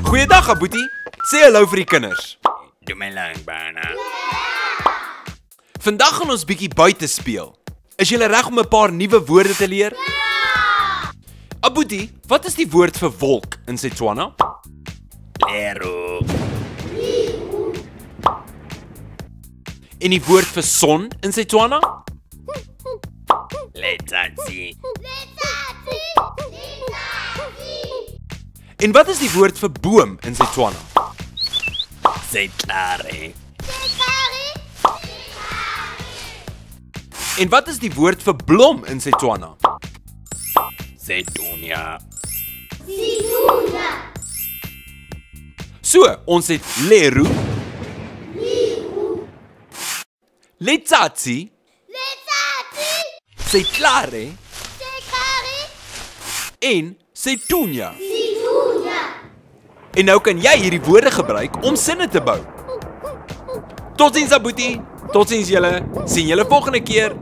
Goeiedag, Aboetie. Sê hallo vir die kinders. Doe my lang, bana. Vandag gaan ons bietjie buite speel. Is julle reg om 'n paar nuwe woorde te leer? Ja! Aboetie, wat is die woord vir wolk in Setswana? Lero. En die woord vir son in Setswana? Letsatsi. En wat is die woord vir boom in Setswana? Setlare. En wat is die woord vir blom in Setswana? Setunia. So, ons het leru, letsatsi, setlare en setunia. En nou kan jy hierdie woorde gebruik om sinne te bou. Totsiens, Aboetie. Totsiens julle. Sien julle volgende keer.